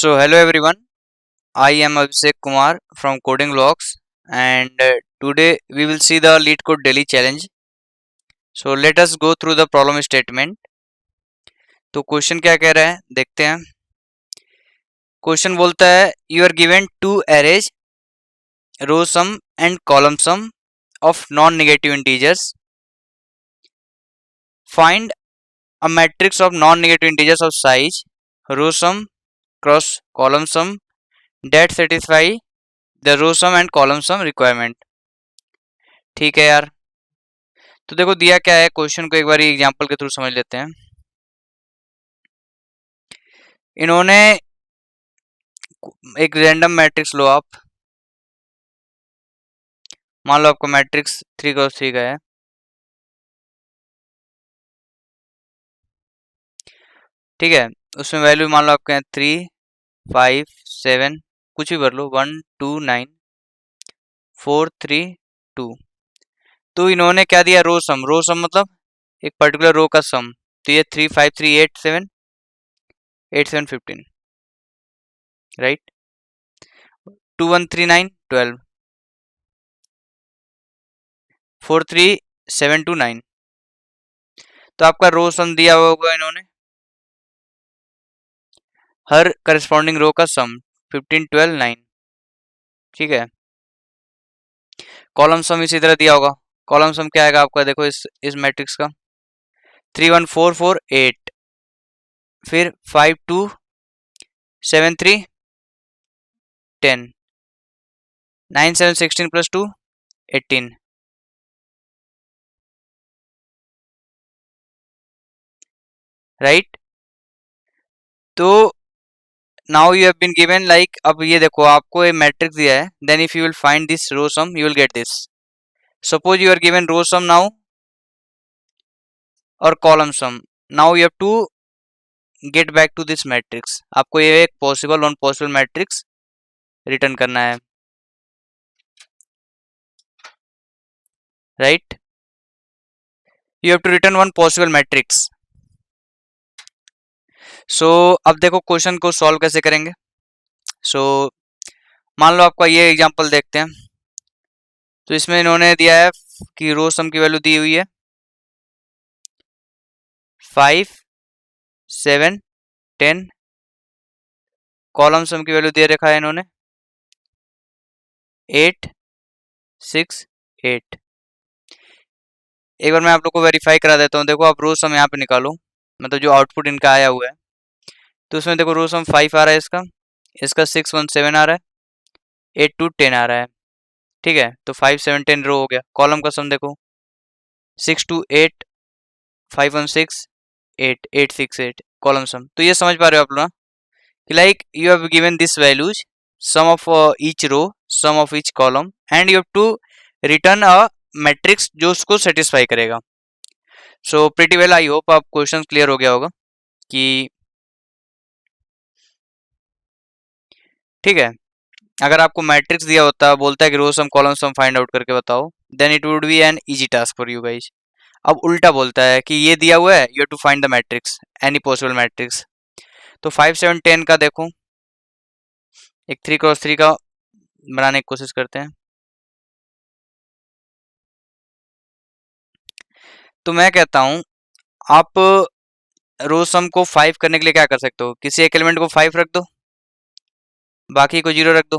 So hello everyone, I am Abhishek Kumar from Coding Vlogs and today we will see the Lead Code Daily Challenge. So let us go through the problem statement. तो question क्या कह रहा है देखते हैं. Question बोलता है you are given two arrays row sum and column sum of non-negative integers. Find a matrix of non-negative integers of size row sum cross column sum that satisfy the row sum and column sum requirement. ठीक है यार. तो देखो दिया क्या है question को एक बार एग्जांपल के थ्रू समझ लेते हैं. इन्होंने एक रैंडम मैट्रिक्स लो आप. मान लो आपको मैट्रिक्स 3x3 का है. ठीक है. उसमें वैल्यू मान लो आपके 3 5 7 कुछ भी भर लो 1 2 9 4 3 2. तो इन्होंने क्या दिया रो सम मतलब एक पर्टिकुलर रो का सम. तो ये 3 5 3 8 7 8 7 15 राइट. 2 1 3 9 12 4 3 7 2 9. तो आपका रो सम दिया होगा इन्होंने हर करस्पॉन्डिंग रो का सम 15 12 9. ठीक है. कॉलम सम इसी तरह दिया होगा. कॉलम सम क्या आएगा आपका देखो इस मैट्रिक्स का 3 1 4 4 8 फिर 5 2 7 3 10 9 7 16 प्लस 2 18 राइट. तो now you have been given like अब ये देखो आपको ये मैट्रिक्स दिया है. Then if you will find this row sum you will get this. Suppose you are given row sum now और column sum. Now you have to get back to this matrix. आपको ये एक possible one possible matrix return करना है right. You have to return one possible matrix. So अब देखो question को solve कैसे करेंगे. सो मान लो आपका ये एग्जांपल देखते हैं. तो इसमें इन्होंने दिया है कि रो सम की वैल्यू दी हुई है 5 7 10. कॉलम सम की वैल्यू दे रखा है इन्होंने 8 6 8. एक बार मैं आप लोग को वेरीफाई करा देता हूँ. देखो आप रो सम यहाँ पे निकालो मतलब जो आउटपुट इनका आया हुआ है. तो उसमें देखो रो सम 5 आ रहा है इसका. इसका 6 1 7 आ रहा है. 8 2 10 आ रहा है. ठीक है. तो 5 7 10 रो हो गया. कॉलम का सम देखो 6 2 8 5 1 6 8 8 6 8 कॉलम सम. तो ये समझ पा रहे हो आप लोग कि like you have given this values sum of each row sum of each column and you have to return a matrix जो उसको सेटिस्फाई करेगा. So pretty well I hope आप क्वेश्चन क्लियर हो गया होगा कि ठीक है. अगर आपको मैट्रिक्स दिया होता बोलता है कि row sum column sum find out करके बताओ then it would be an easy task for you guys. अब उल्टा बोलता है कि ये दिया हुआ है you have to find the matrix any possible matrix. तो 5 7 10 का देखो एक 3x3 का बनाने की कोशिश करते हैं. तो मैं कहता हूं आप रो सम को 5 करने के लिए क्या कर सकते हो. किसी एक एलिमेंट को 5 रख दो बाकी को 0 रख दो.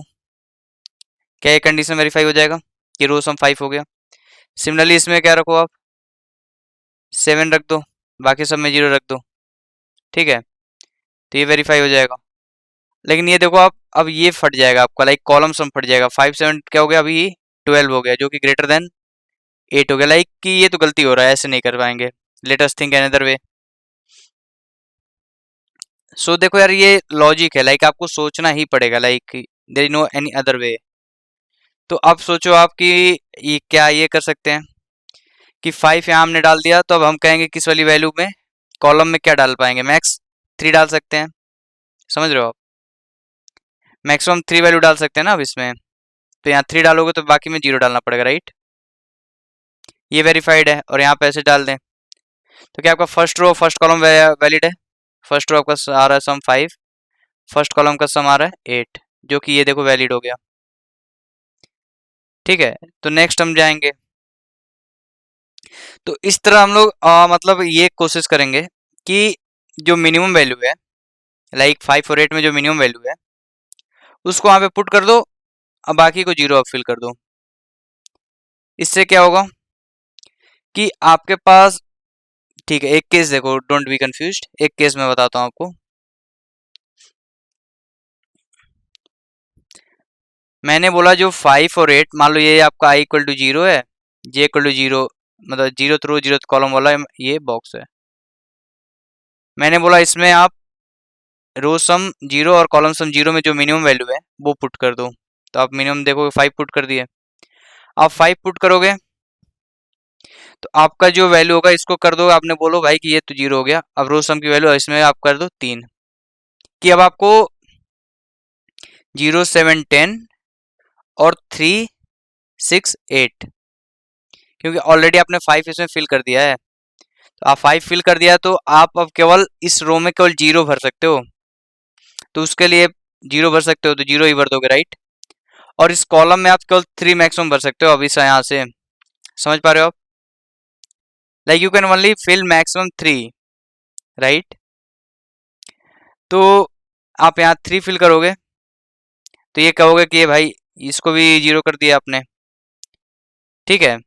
क्या ये कंडीशन वेरीफाई हो जाएगा कि रो सम 5 हो गया. सिमिलरली इसमें क्या रखो आप 7 रख दो बाकी सब में 0 रख दो. ठीक है. तो ये वेरीफाई हो जाएगा. लेकिन ये देखो आप अब ये फट जाएगा आपका लाइक कॉलम सम फट जाएगा. 5 7 क्या हो गया अभी 12 हो गया जो कि ग्रेटर देन 8 हो गया. लाइक कि ये तो गलती हो रहा है ऐसे नहीं कर पाएंगे. Let us think another way. So देखो यार ये लॉजिक है लाइक आपको सोचना ही पड़ेगा like there is no any other way. तो अब सोचो आप कि ये क्या ये कर सकते हैं कि 5 यहाँ हमने डाल दिया. तो अब हम कहेंगे किस वाली वैल्यू में कॉलम में क्या डाल पाएंगे मैक्स 3 डाल सकते हैं. समझ रहे हो आप मैक्सिमम 3 वैल्यू डाल सकते हैं ना अब इसमें. तो यहाँ 3 डालोगे तो बाकी में 0 डालना पड़ेगा राइट. ये वेरीफाइड है और यहाँ पे ऐसे डाल दें तो क्या आपका first row first column valid है. फर्स्ट रो आपका आ रहा है सम 5 फर्स्ट कॉलम का सम आ रहा है 8, जो कि ये देखो वैलिड हो गया। ठीक है, तो नेक्स्ट हम जाएंगे। तो इस तरह हम लोग मतलब ये कोशिश करेंगे कि जो मिनिमम वैल्यू है, लाइक 5 और 8 में जो मिनिमम वैल्यू है उसको वहां पे पुट कर दो, अब बाकी को जीरो फिल कर दो। इससे क्या होगा कि आपके पास, ठीक है, एक केस देखो, डोंट बी कंफ्यूज्ड, एक केस मैं बताता हूं आपको। मैंने बोला जो 5 और 8, मान लो ये आपका i इक्वल टू 0 है, j इक्वल टू 0, मतलब 0th रो 0th कॉलम वाला ये बॉक्स है। मैंने बोला इसमें आप रो सम 0 और कॉलम सम 0 में जो मिनिमम वैल्यू है वो पुट कर दो। तो आप मिनिमम देखो 5 पुट कर दिए। आप 5 पुट करोगे तो आपका जो वैल्यू होगा इसको कर दो, आपने बोलो भाई कि ये तो 0 हो गया। अब रो सम की वैल्यू इसमें आप कर दो 3, कि अब आपको 0 7 10 और 3 6 8, क्योंकि ऑलरेडी आपने 5 इसमें फिल कर दिया है। तो आप 5 फिल कर दिया तो आप अब केवल इस रो में केवल 0 भर सकते हो। तो उसके लिए 0 भर सकते हो तो 0 ही भर दोगे, राइट। और इस कॉलम में आप केवल 3 मैक्सिमम भर सकते हो। अब इस यहाँ से समझ पा रहे हो आप, like you can only fill maximum 3, right. तो आप यहाँ 3 फिल करोगे तो ये कहोगे कि ये भाई इसको भी 0 कर दिया आपने। ठीक है,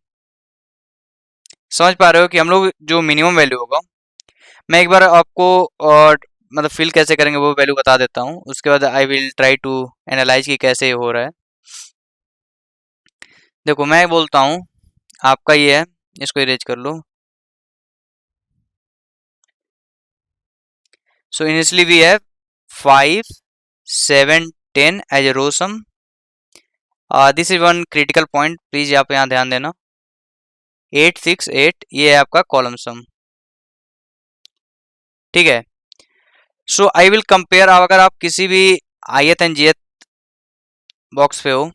समझ पा रहे हो कि हम लोग जो मिनिमम वैल्यू होगा, मैं एक बार आपको और मतलब फिल कैसे करेंगे वो वैल्यू बता देता हूँ, उसके बाद I will try to analyse कि कैसे हो रहा है। देखो मैं बोलता हूँ आपका ये है, इसको इरेज कर लो। So initially we have 5 7 10 as a row sum. This is one critical point, please आप यहाँ ध्यान देना। 8 6 8 ये है आपका कॉलम सम। ठीक है, सो आई विल कंपेयर। अगर आप किसी भी ith एंड jth बॉक्स पे हो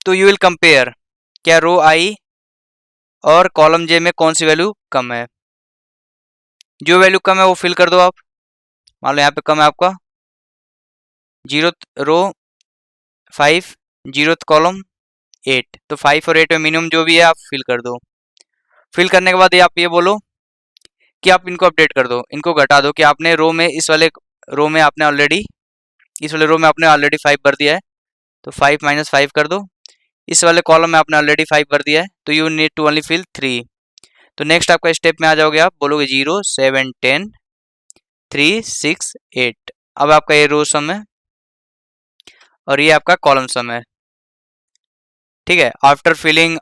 तो यू विल कंपेयर क्या रो आई और कॉलम जे में कौन सी वैल्यू कम है। जो वैल्यू कम है वो फिल कर दो आप। मान लो यहाँ पे कम है आपका 0th रो 5, 0th कॉलम 8, तो 5 और 8 में मिनिमम जो भी है आप फिल कर दो। फिल करने के बाद ये आप ये बोलो कि आप इनको अपडेट कर दो, इनको घटा दो कि आपने रो में इस वाले रो में आपने ऑलरेडी इस वाले रो में आपने ऑलरेडी 5 भर दिया है, तो 5 माइनस 5 कर दो। इस वाले कॉलम में आपने ऑलरेडी 5 भर दिया है, तो you need to only fill 3। तो नेक्स्ट आपका स्टेप में आ जाओगे, आप बोलोगे 0 7 10 3 6 8। अब आपका ये रो सम है और ये आपका कॉलम सम है। ठीक है, after filling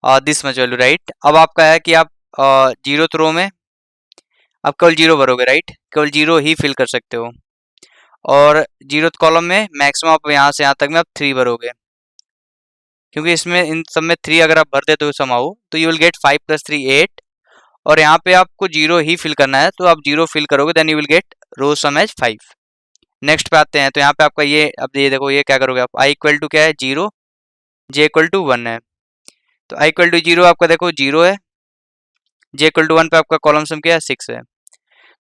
this much value, right. अब आपका है कि आप 0th रो में आप केवल 0 भरोगे, राइट, केवल 0 ही फिल कर सकते हो। और 0th कॉलम में मैक्सिमम आप यहाँ से यहाँ तक में आप 3 भरोगे, क्योंकि इसमें इन सब में 3 अगर आप भर देते हो समाओ तो यू विल गेट 5 + 3 8। और यहाँ पे आपको 0 ही फिल करना है, तो आप 0 फिल करोगे then you will get row sum as 5। Next पे आते हैं, तो यहाँ पे आपका ये, अब ये देखो ये क्या करोगे आप, i इक्वल टू क्या है 0, j इक्वल टू 1 है। तो i इक्वल टू 0 आपका देखो 0 है, j इक्वल टू 1 पे आपका कॉलम सम क्या है 6 है।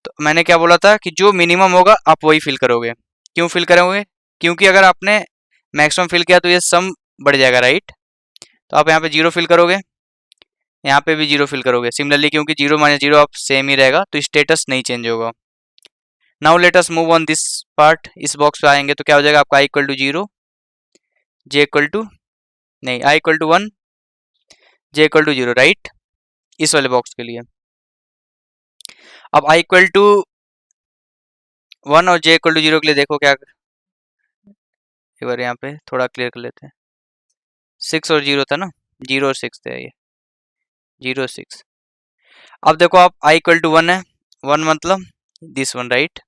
तो मैंने क्या बोला था कि जो मिनिमम होगा आप वही फिल करोगे। क्यों फिल करोगे, क्योंकि अगर आपने मैक्सिमम फिल किया तो ये सम बढ़ जाएगा, राइट। तो आप यहाँ पे 0 फिल करोगे, यहाँ पे भी 0 फिल करोगे सिमिलरली, क्योंकि 0 माइनस 0 आप सेम ही रहेगा तो स्टेटस नहीं चेंज होगा। Now let us move on this part. इस बॉक्स पे आएंगे तो क्या हो जाएगा आपका i equal to 0, j equal to, नहीं, i equal to 1, j equal to 0, right, इस वाले बॉक्स के लिए। अब i इक्वल टू 1 और j इक्वल टू 0 के लिए देखो क्या, एक बार यहाँ पे थोड़ा क्लियर कर लेते हैं। 6 और 0 था ना, 0 और 6 थे, ये 0 6। अब देखो आप i इक्वल टू 1 है, 1 मतलब दिस वन, राइट।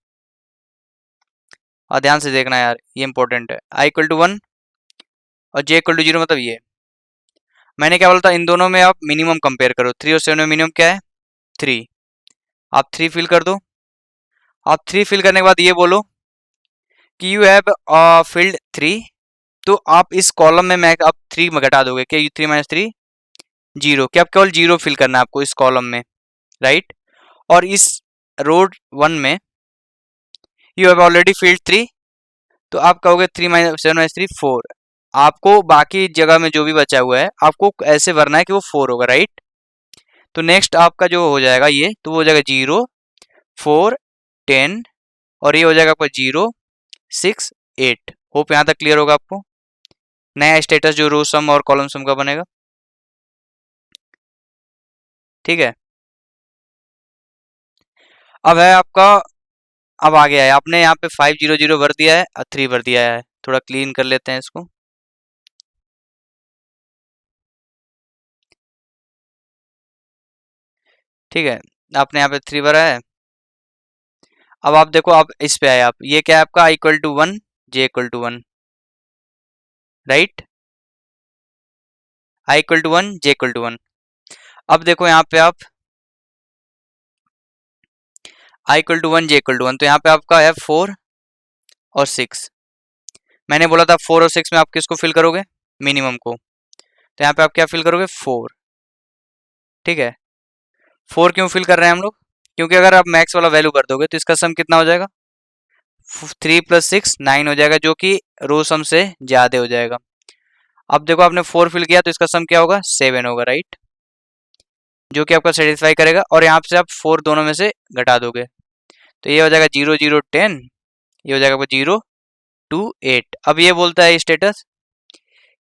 और ध्यान से देखना यार, ये इंपॉर्टेंट है। i इक्वल टू 1 और j इक्वल टू 0 मतलब ये। मैंने क्या बोला था, इन दोनों में आप मिनिमम कंपेयर करो। 3 और 7 में मिनिमम क्या है 3, आप 3 फिल कर दो। आप 3 फिल करने के बाद ये बोलो कि यू हैव फिल्ड 3। तो आप इस कॉलम में मैं आप 3 में घटा दोगे, क्या 3 माइनस 3 0, क्या आप केवल 0 फिल करना है आपको इस कॉलम में, राइट। और इस रो 1 में यू हैव ऑलरेडी फिल्ड 3, तो आप कहोगे 3 माइनस 7 माइनस 3 4। आपको बाकी जगह में जो भी बचा हुआ है आपको ऐसे भरना है कि वो 4 होगा, राइट। तो नेक्स्ट आपका जो हो जाएगा ये, तो वो हो जाएगा 0 4 10, और ये हो जाएगा आपका 0 6 8। होप यहाँ तक क्लियर होगा आपको। नया स्टेटस जो रो सम और कॉलम सम का बनेगा, ठीक है। अब है आपका, अब आ गया है आपने यहाँ पे 500 भर दिया है और 3 भर दिया है। थोड़ा क्लीन कर लेते हैं इसको। ठीक है, आपने यहाँ पे 3 भरा है। अब आप देखो, आप इस पे आए, आप ये क्या है आपका i equal to 1 j equal to 1, right. i equal to 1 j equal to 1। अब देखो यहाँ पे आप i equal to 1 j equal to 1, तो यहाँ पे आपका है 4 और 6। मैंने बोला था 4 और 6 में आप किसको फिल करोगे, मिनिमम को। तो यहाँ पे आप क्या फिल करोगे, 4, ठीक है। 4 क्यों फिल कर रहे हैं हम लोग, क्योंकि अगर आप मैक्स वाला वैल्यू कर दोगे तो इसका सम कितना हो जाएगा, 3 प्लस 6 9 हो जाएगा, जो कि रो सम से ज्यादा हो जाएगा। अब देखो आपने 4 फिल किया तो इसका सम क्या होगा, 7 होगा, राइट, जो कि आपका सेटिस्फाई करेगा। और यहाँ से आप 4 दोनों में से घटा दोगे, तो ये हो जाएगा 0 0 10, ये हो जाएगा आपका 0 2 8। अब ये बोलता है स्टेटस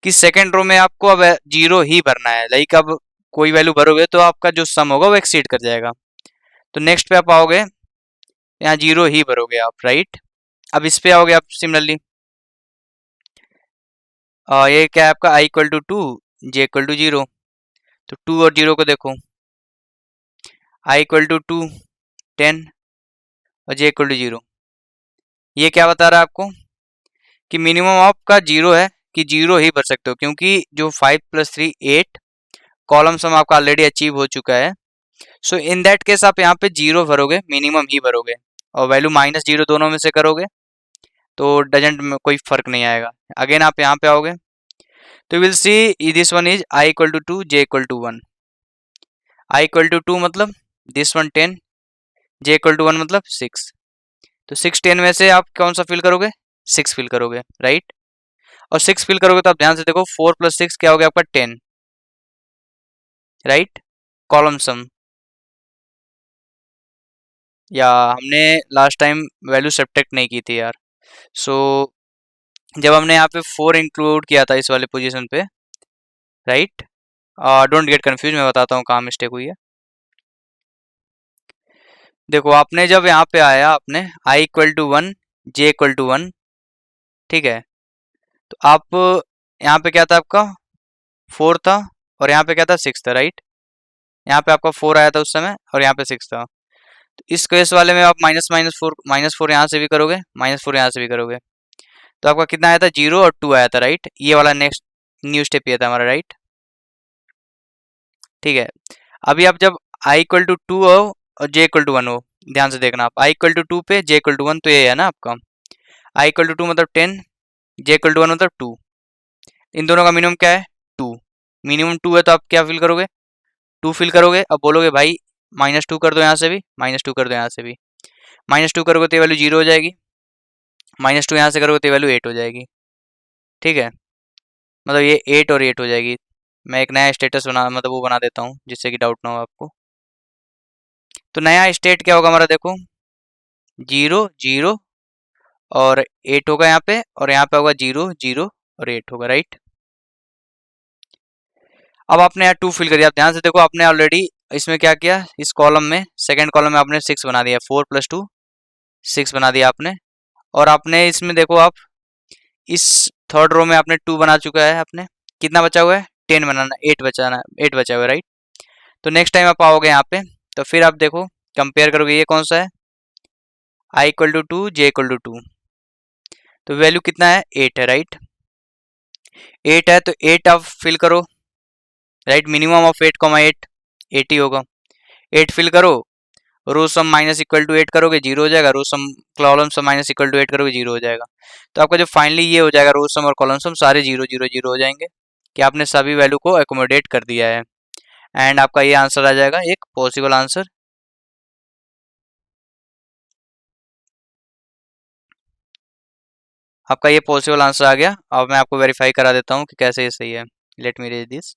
कि सेकेंड रो में आपको अब 0 ही भरना है, लाइक अब कोई वैल्यू भरोगे तो आपका जो सम होगा वो एक्सीड कर जाएगा। तो नेक्स्ट पे आप आओगे, यहाँ 0 ही भरोगे आप, राइट। अब इस पे आओगे आप सिमिलरली, ये क्या है आपका i equal to 2 j equal to 0। तो 2 और 0 को देखो, i इक्वल टू 2 10 और j इक्वल टू 0। ये क्या बता रहा है आपको कि मिनिमम आपका 0 है, कि 0 ही भर सकते हो, क्योंकि जो 5 प्लस 3 8 कॉलम सम आपका ऑलरेडी अचीव हो चुका है। सो इन दैट केस आप यहाँ पे 0 भरोगे, मिनिमम ही भरोगे, और वैल्यू -0 दोनों में से करोगे तो डजेंट में कोई फर्क नहीं आएगा। अगेन आप यहाँ पे आओगे तो will see this one is i equal to 2 j equal to 1। i equal to 2 मतलब this one 10, j equal to 1 मतलब 6। तो 6 10 में से आप कौन सा फिल करोगे, 6 फिल करोगे, राइट। और 6 फिल करोगे तो आप ध्यान से देखो 4 प्लस 6 क्या हो गया आपका 10, राइट, कॉलम सम। या हमने लास्ट टाइम वैल्यू सब्ट्रैक्ट नहीं की थी यार। सो जब हमने यहाँ पे 4 इंक्लूड किया था इस वाले पोजीशन पे, राइट, डोंट गेट कंफ्यूज, मैं बताता हूँ कहाँ मिस्टेक हुई है। देखो आपने जब यहाँ पे आया, आपने i equal to 1 j equal to 1, ठीक है। तो आप यहाँ पे क्या था आपका 4 था, और यहाँ पे क्या था 6 था, राइट। यहाँ पे आपका 4 आया था उस समय और यहाँ पे 6 था। तो इस केस वाले में आप माइनस फोर यहाँ से भी करोगे, -4 यहाँ से भी करोगे, तो आपका कितना आया था 0 और 2 आया था, राइट। ये वाला नेक्स्ट न्यू स्टेप ये था हमारा, राइट, ठीक है। अभी आप जब i इक्वल टू 2 हो और j इक्वल टू 1 हो, ध्यान से देखना आप, i इक्वल टू 2 पे j इक्वल टू 1, तो ये है ना आपका i इक्वल टू 2 मतलब 10, j इक्वल टू 1 मतलब 2। इन दोनों का मिनिमम क्या है, 2। मिनिमम 2 है तो आप क्या फिल करोगे, 2 फिल करोगे। अब बोलोगे भाई -2 कर दो, यहाँ से भी -2 कर दो, यहाँ से भी -2 करोगे तो ये वैल्यू 0 हो जाएगी, -2 यहाँ से करोगे तो ये वैल्यू 8 हो जाएगी, ठीक है। मतलब ये 8 और 8 हो जाएगी। मैं एक नया स्टेटस बना, मतलब वो बना देता हूँ जिससे कि डाउट ना हो आपको। तो नया स्टेट क्या होगा हमारा, देखो 0 0 और 8 होगा यहाँ पे, और यहाँ पे होगा 0 0 और 8 होगा, राइट। अब आपने यहाँ 2 फिल कर दिया। आप ध्यान से देखो, आपने ऑलरेडी इसमें क्या किया, इस कॉलम में सेकंड कॉलम में आपने 6 बना दिया, 4 प्लस 2 6 बना दिया आपने। और आपने इसमें देखो, आप इस थर्ड रो में आपने 2 बना चुका है आपने। कितना बचा हुआ है, 10 बनाना, 8 बचाना, 8 बचा हुआ है, राइट। तो नेक्स्ट टाइम आप आओगे यहाँ पे, तो फिर आप देखो कंपेयर करोगे, ये कौन सा है, i equal to 2 j equal to 2, तो वैल्यू कितना है 8 है, राइट। 8 है तो 8 आप फिल करो, राइट। मिनिमम ऑफ 8 कॉमा 8 8 ही होगा। 8 फिल करो, row sum minus equal to 8 करोगे 0 हो जाएगा, row sum column sum minus equal to 8 करोगे 0 हो जाएगा। तो आपका जो फाइनली ये हो जाएगा, रो सम और कॉलम सम सारे 0 0 0 हो जाएंगे, कि आपने सभी वैल्यू को एकोमोडेट कर दिया है। एंड आपका ये आंसर आ जाएगा, एक पॉसिबल आंसर। आपका ये पॉसिबल आंसर आ गया। अब मैं आपको वेरीफाई करा देता हूँ कि कैसे ये सही है। Let me read this.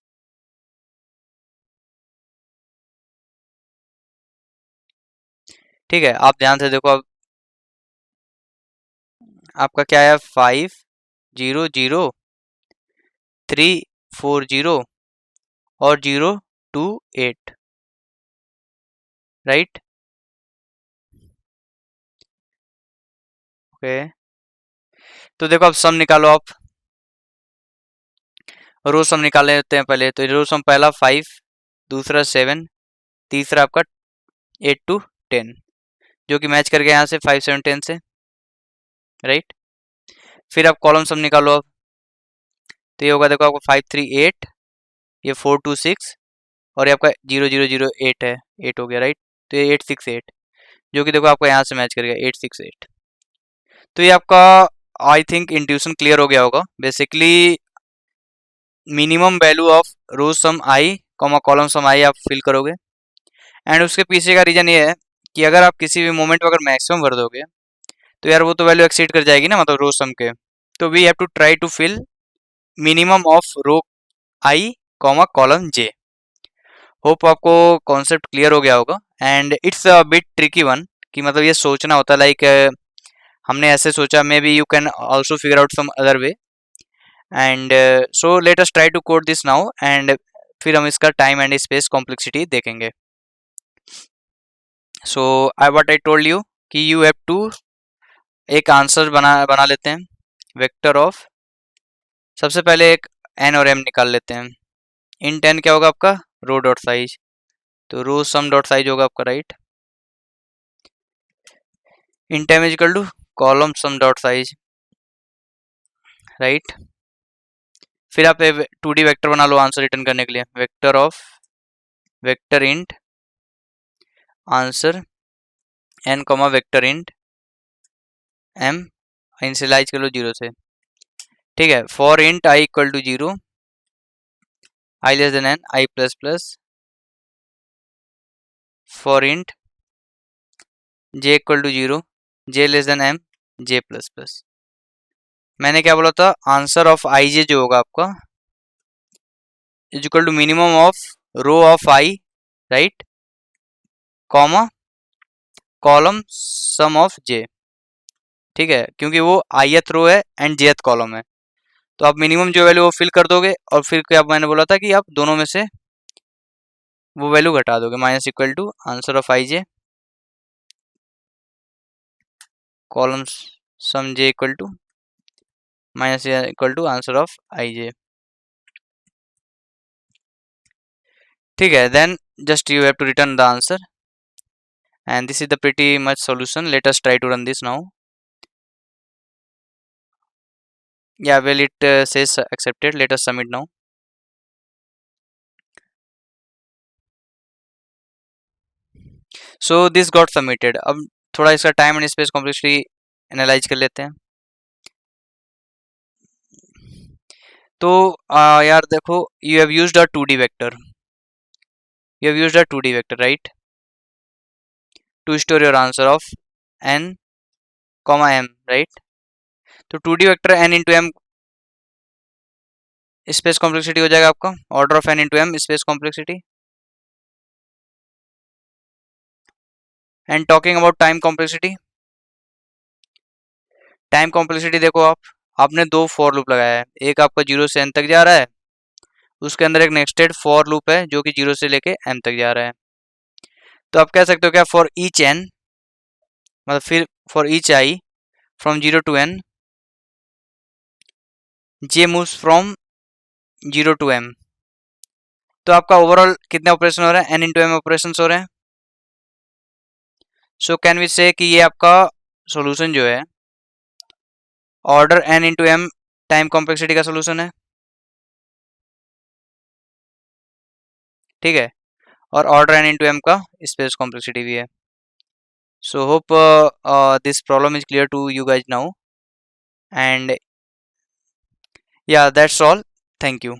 ठीक है, आप ध्यान से देखो। अब आपका क्या है, 500340 और 028, राइट। ओके, तो देखो अब सम निकालो आप। रो सम निकाल लेते हैं पहले। तो रो सम पहला 5, दूसरा 7, तीसरा आपका 8 to 10, जो कि मैच कर गया यहाँ से 5 7 10 से, राइट। फिर आप कॉलम सम निकालो अब। तो ये होगा, देखो आपको 538, ये 426, और ये आपका 0008 है, 8 हो गया, राइट। तो ये 868, जो कि देखो आपका यहाँ से मैच कर गया 868। तो ये आपका आई थिंक इंट्यूशन क्लियर हो गया होगा। Basically minimum value of row sum i comma column sum i आप फिल करोगे। एंड उसके पीछे का रीजन ये है कि अगर आप किसी भी मोमेंट में अगर मैक्सिमम भर दोगे तो यार वो तो वैल्यू एक्सीड कर जाएगी ना, मतलब रो सम के। तो we have to try to fill minimum of row I comma column J. Hope आपको कॉन्सेप्ट क्लियर हो गया होगा। And it's a bit tricky one, कि मतलब ये सोचना होता है, लाइक हमने ऐसे सोचा, maybe you can also figure out some other way. And so let us try to code this now, and फिर हम इसका टाइम एंड स्पेस कॉम्प्लेक्सिटी देखेंगे। So I what I told you कि you have to एक answer बना लेते हैं vector of. सबसे पहले एक एन और एम निकाल लेते हैं। इन 10 क्या होगा आपका, रो डॉट साइज। तो रो सम डॉट साइज होगा आपका, right. In temp is equal to column sum dot size, right. फिर आप 2D वेक्टर बना लो आंसर रिटर्न करने के लिए। Vector of vector int answer N comma vector int M, initialise कर लो 0 से। ठीक है, for int I equal to 0, I less than N, I plus plus, for int J equal to 0, J less than M, J plus plus. मैंने क्या बोला था, answer of i जे जो होगा आपका is equal to minimum of row of i, right, comma column sum of j. ठीक है, क्योंकि वो ith रो है एंड jth कॉलम है। तो आप मिनिमम जो वैल्यू वो फिल कर दोगे, और फिर क्या मैंने बोला था कि आप दोनों में से वो वैल्यू घटा दोगे। Minus equal to answer of i j column sum j equal to minus equal to answer of i j. ठीक है, then just you have to return the answer, and this is the pretty much solution. Let us try to run this now. Yeah, well, it says accepted. Let us submit now. So this got submitted. अब थोड़ा इसका time and space complexity analyse कर लेते हैं। तो यार देखो, you have used a 2D vector. You have used a 2D vector, right, to store your answer of n comma m, right. तो 2D vector n into M space complexity हो जाएगा आपका order of n into M space complexity. And talking about time complexity, time complexity देखो आपने दो for loop लगाया है। एक आपका 0 से n तक जा रहा है, उसके अंदर एक नेक्स्टेड फॉर लूप है जो कि 0 से लेके m तक जा रहा है। तो आप कह सकते हो क्या, फॉर ईच n, मतलब फिर for each i from 0 to n, j moves from 0 to m। तो आपका ओवरऑल कितने ऑपरेशन हो रहे हैं, n इंटू एम ऑपरेशन हो रहे हैं। सो कैन वी से कि ये आपका सॉल्यूशन जो है order n into M time complexity का सॉल्यूशन है। ठीक है, और ऑर्डर n इंटू एम का स्पेस कॉम्प्लेक्सिटी भी है। So hope this problem is clear to you guys now, and yeah, that's all. Thank you.